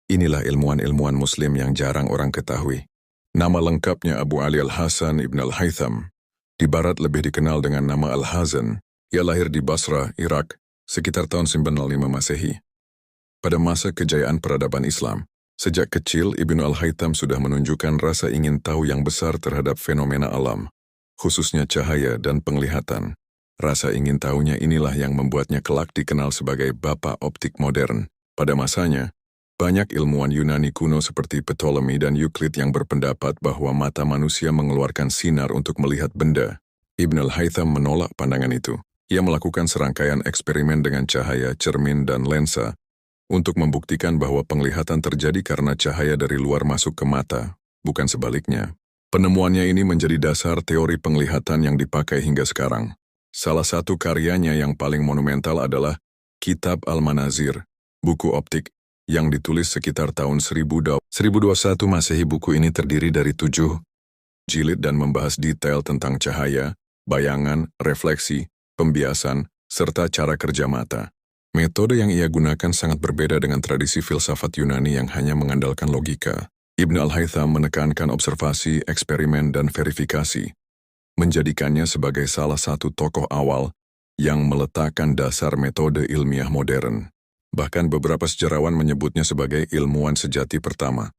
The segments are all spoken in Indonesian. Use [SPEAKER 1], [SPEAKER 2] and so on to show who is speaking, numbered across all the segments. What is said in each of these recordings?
[SPEAKER 1] Inilah ilmuwan-ilmuwan Muslim yang jarang orang ketahui. Nama lengkapnya Abu Ali Al-Hasan Ibn Al-Haytham. Di barat lebih dikenal dengan nama Al-Hazan. Ia lahir di Basra, Irak, sekitar tahun 905 Masehi. Pada masa kejayaan peradaban Islam, sejak kecil Ibnu Al-Haytham sudah menunjukkan rasa ingin tahu yang besar terhadap fenomena alam, khususnya cahaya dan penglihatan. Rasa ingin tahunya inilah yang membuatnya kelak dikenal sebagai Bapak Optik Modern. Pada masanya, banyak ilmuwan Yunani kuno seperti Ptolemy dan Euclid yang berpendapat bahwa mata manusia mengeluarkan sinar untuk melihat benda. Ibn al-Haytham menolak pandangan itu. Ia melakukan serangkaian eksperimen dengan cahaya, cermin, dan lensa untuk membuktikan bahwa penglihatan terjadi karena cahaya dari luar masuk ke mata, bukan sebaliknya. Penemuannya ini menjadi dasar teori penglihatan yang dipakai hingga sekarang. Salah satu karyanya yang paling monumental adalah Kitab Al-Manazir, buku optik, yang ditulis sekitar tahun 1021 Masehi. Buku ini terdiri dari 7 jilid dan membahas detail tentang cahaya, bayangan, refleksi, pembiasan, serta cara kerja mata. Metode yang ia gunakan sangat berbeda dengan tradisi filsafat Yunani yang hanya mengandalkan logika. Ibn al-Haytham menekankan observasi, eksperimen, dan verifikasi, menjadikannya sebagai salah satu tokoh awal yang meletakkan dasar metode ilmiah modern. Bahkan beberapa sejarawan menyebutnya sebagai ilmuwan sejati pertama.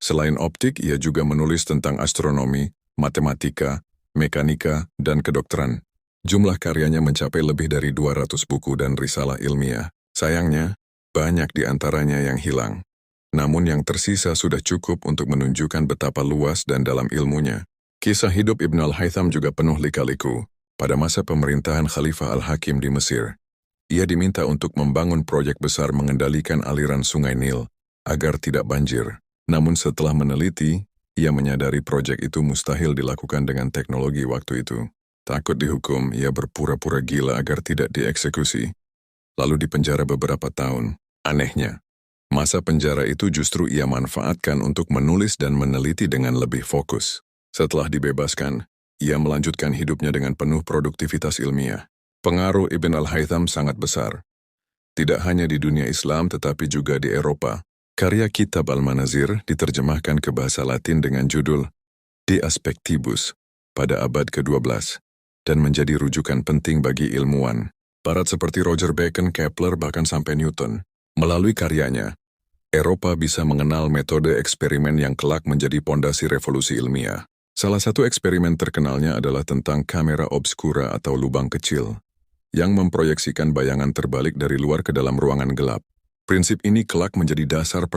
[SPEAKER 1] Selain optik, ia juga menulis tentang astronomi, matematika, mekanika, dan kedokteran. Jumlah karyanya mencapai lebih dari 200 buku dan risalah ilmiah. Sayangnya, banyak di antaranya yang hilang. Namun yang tersisa sudah cukup untuk menunjukkan betapa luas dan dalam ilmunya. Kisah hidup Ibn al-Haytham juga penuh lika-liku. Pada masa pemerintahan Khalifah Al-Hakim di Mesir, ia diminta untuk membangun proyek besar mengendalikan aliran Sungai Nil agar tidak banjir. Namun setelah meneliti, ia menyadari proyek itu mustahil dilakukan dengan teknologi waktu itu. Takut dihukum, ia berpura-pura gila agar tidak dieksekusi. Lalu dipenjara beberapa tahun. Anehnya, masa penjara itu justru ia manfaatkan untuk menulis dan meneliti dengan lebih fokus. Setelah dibebaskan, ia melanjutkan hidupnya dengan penuh produktivitas ilmiah. Pengaruh Ibn al-Haytham sangat besar. Tidak hanya di dunia Islam tetapi juga di Eropa. Karya Kitab Al-Manazir diterjemahkan ke bahasa Latin dengan judul De Aspectibus pada abad ke-12 dan menjadi rujukan penting bagi ilmuwan barat seperti Roger Bacon, Kepler, bahkan sampai Newton. Melalui karyanya, Eropa bisa mengenal metode eksperimen yang kelak menjadi pondasi revolusi ilmiah. Salah satu eksperimen terkenalnya adalah tentang kamera obscura atau lubang kecil yang memproyeksikan bayangan terbalik dari luar ke dalam ruangan gelap. Prinsip ini kelak menjadi dasar